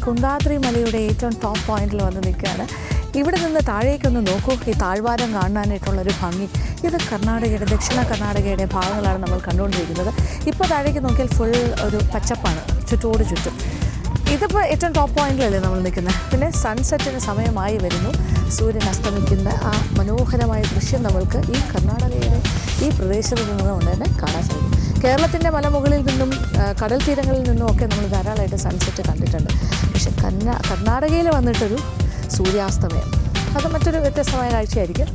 കുന്താദ്രി മലയുടെ ഏറ്റവും ടോപ്പ് പോയിന്റിൽ വന്ന് നിൽക്കുകയാണ്. ഇവിടെ നിന്ന് താഴേക്കൊന്ന് നോക്കൂ, ഈ താഴ്വാരം കാണാനായിട്ടുള്ളൊരു ഭംഗി. ഇത് കർണാടകയുടെ, ദക്ഷിണ കർണാടകയുടെ ഭാഗങ്ങളാണ് നമ്മൾ കണ്ടുകൊണ്ടിരിക്കുന്നത്. ഇപ്പോൾ താഴേക്ക് നോക്കിയാൽ ഫുൾ ഒരു പച്ചപ്പാണ് ചുറ്റോട് ചുറ്റും. ഇതിപ്പോൾ ഏറ്റവും ടോപ്പ് പോയിന്റിലല്ലേ നമ്മൾ നിൽക്കുന്നത്. പിന്നെ സൺസെറ്റിന് സമയമായി വരുന്നു. സൂര്യൻ അസ്തമിക്കുന്ന ആ മനോഹരമായ ദൃശ്യം നമ്മൾക്ക് ഈ കർണാടകയുടെ ഈ പ്രദേശത്ത് നിന്നുകൊണ്ട് തന്നെ കാണാൻ സാധിക്കും. കേരളത്തിൻ്റെ മലമുകളിൽ നിന്നും കടൽ തീരങ്ങളിൽ നിന്നും ഒക്കെ നമ്മൾ ധാരാളമായിട്ട് സൺസെറ്റ് കണ്ടിട്ടുണ്ട്. പക്ഷെ കർണാടകയിൽ വന്നിട്ടൊരു സൂര്യാസ്തമയം അത് മറ്റൊരു വ്യത്യസ്തമായ കാഴ്ചയായിരിക്കും.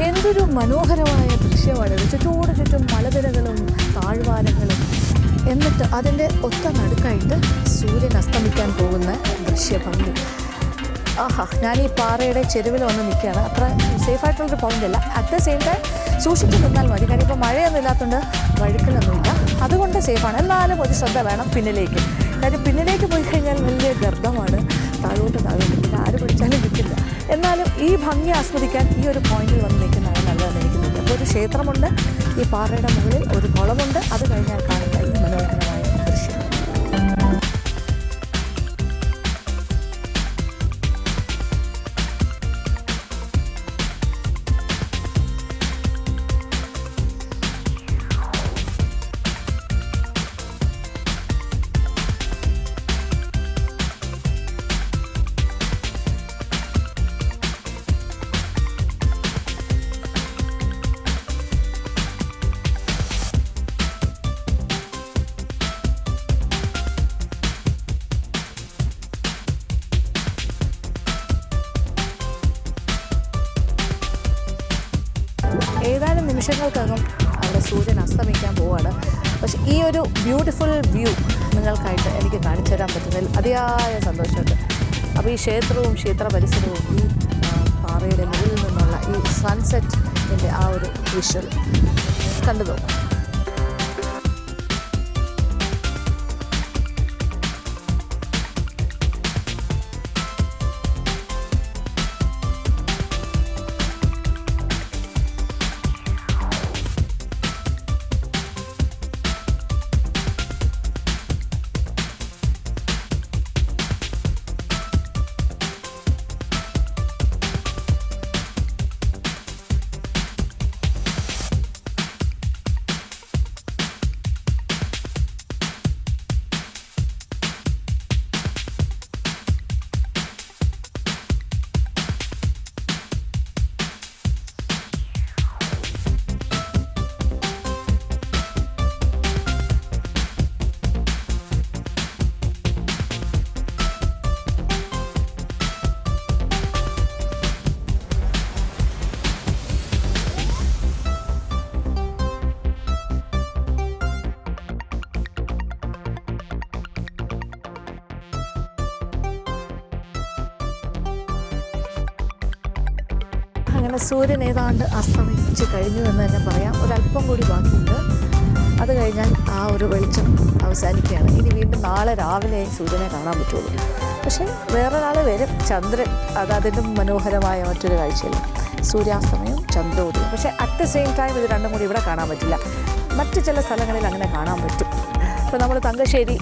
എന്തൊരു മനോഹരമായ ദൃശ്യമാണിത്. ചുറ്റോട് ചുറ്റും മലനിരകളും താഴ്വാരങ്ങളും, എന്നിട്ട് അതിൻ്റെ ഒത്ത നടുക്കായിട്ട് സൂര്യൻ അസ്തമിക്കാൻ പോകുന്ന ദൃശ്യഭംഗി. ആഹാ, ഞാൻ ഈ പാറയുടെ ചെരുവിൽ വന്ന് നിൽക്കുകയാണ്. അത്ര സേഫായിട്ടുള്ളൊരു പോയിൻ്റ് അല്ല. അറ്റ് ദ സെയിം ടൈം സൂക്ഷിച്ച് നിന്നാൽ മതി. കാര്യം ഇപ്പോൾ മഴയൊന്നും ഇല്ലാത്തതുകൊണ്ട് വഴുക്കലൊന്നുമില്ല, അതുകൊണ്ട് സേഫാണ്. എന്നാലും ഒരു ശ്രദ്ധ വേണം പിന്നിലേക്ക്. കാര്യം പിന്നിലേക്ക് പോയി കഴിഞ്ഞാൽ വലിയ ഗർഭമാണ്, താഴോട്ട് പിന്നെ ആര് പിടിച്ചാലും കിട്ടില്ല. എന്നാലും ഈ ഭംഗി ആസ്വദിക്കാൻ ഈ ഒരു പോയിന്റിൽ വന്ന് നിൽക്കുന്നതാണ് നല്ലതെന്ന് എനിക്ക് തോന്നുന്നു. അപ്പോൾ ഒരു ക്ഷേത്രമുണ്ട്, ഈ പാറയുടെ മുകളിൽ ഒരു കുളമുണ്ട്, അത് കഴിഞ്ഞാൽ കാണുന്ന ഈ മനോഹരമായ ദൃശ്യം. ഏതാനും നിമിഷങ്ങൾക്കകം അവിടെ സൂര്യൻ അസ്തമിക്കാൻ പോവുകയാണ്. പക്ഷെ ഈ ഒരു ബ്യൂട്ടിഫുൾ വ്യൂ നിങ്ങൾക്കായിട്ട് എനിക്ക് കാണിച്ചു തരാൻ പറ്റുന്നതിൽ അതിയായ സന്തോഷമുണ്ട്. അപ്പോൾ ഈ ക്ഷേത്രവും ക്ഷേത്ര പരിസരവും ഈ പാറയുടെ മുകളിൽ നിന്നുള്ള ഈ സൺസെറ്റിൻ്റെ ആ ഒരു വിഷ്വൽ കണ്ടു നോക്കും. അങ്ങനെ സൂര്യൻ ഏതാണ്ട് അസ്തമിച്ച് കഴിഞ്ഞു എന്ന് തന്നെ പറയാം. ഒരല്പം കൂടി ബാക്കിയുണ്ട്, അത് കഴിഞ്ഞാൽ ആ ഒരു വെളിച്ചം അവസാനിക്കുകയാണ്. ഇനി വീണ്ടും നാളെ രാവിലെ സൂര്യനെ കാണാൻ പറ്റുള്ളൂ. പക്ഷേ വേറൊരാൾ വരും, ചന്ദ്രൻ. അതിൻ്റെ മനോഹരമായ മറ്റൊരു കാഴ്ചയല്ല, സൂര്യാസ്തമയവും ചന്ദ്രോദയം. പക്ഷേ അറ്റ് ദ സെയിം ടൈം ഇത് രണ്ടും കൂടി ഇവിടെ കാണാൻ പറ്റില്ല. മറ്റ് ചില സ്ഥലങ്ങളിൽ അങ്ങനെ കാണാൻ പറ്റും. ഇപ്പോൾ നമ്മൾ തങ്കശ്ശേരി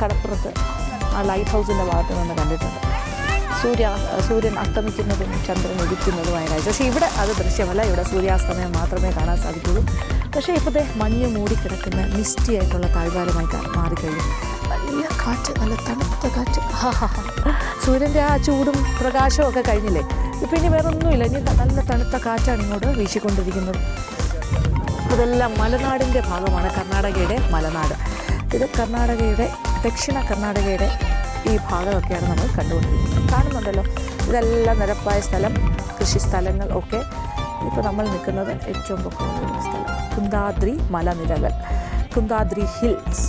കടപ്പുറത്ത് ആ ലൈറ്റ് ഹൗസിൻ്റെ ഭാഗത്ത് നിന്ന് കണ്ടിട്ടുണ്ട് സൂര്യൻ അസ്തമിക്കുന്നതും ചന്ദ്രൻ ഉദിക്കുന്നതുമായ കാഴ്ച. പക്ഷേ ഇവിടെ അത് ദൃശ്യമല്ല, ഇവിടെ സൂര്യാസ്തമയം മാത്രമേ കാണാൻ സാധിക്കുള്ളൂ. പക്ഷേ ഇപ്പോഴത്തെ മഞ്ഞ് മൂടിക്കിടക്കുന്ന മിസ്റ്റി ആയിട്ടുള്ള താഴ്വാരമായി മാറിക്കഴിഞ്ഞു. നല്ല കാറ്റ്, നല്ല തണുത്ത കാറ്റ്. സൂര്യൻ്റെ ആ ചൂടും പ്രകാശവും ഒക്കെ കഴിഞ്ഞില്ലേ, ഇപ്പം ഇനി വേറെ ഒന്നുമില്ല. ഇനി നല്ല തണുത്ത കാറ്റാണ് ഇങ്ങോട്ട് വീശിക്കൊണ്ടിരിക്കുന്നത്. ഇതെല്ലാം മലനാടിൻ്റെ ഭാഗമാണ്, കർണാടകയുടെ മലനാട്. ഇത് കർണാടകയുടെ, ദക്ഷിണ കർണാടകയുടെ ഈ ഭാഗമൊക്കെയാണ് നമ്മൾ കണ്ടുകൊണ്ടിരിക്കുന്നത്. കാണുന്നുണ്ടല്ലോ, ഇതെല്ലാം നിരപ്പായ സ്ഥലം, കൃഷിസ്ഥലങ്ങൾ ഒക്കെ. ഇപ്പോൾ നമ്മൾ നിൽക്കുന്നത് ഏറ്റവും പൊക്കമുള്ള സ്ഥലം കുന്താദ്രി മലനിരകൾ, കുന്താദ്രി ഹിൽസ്.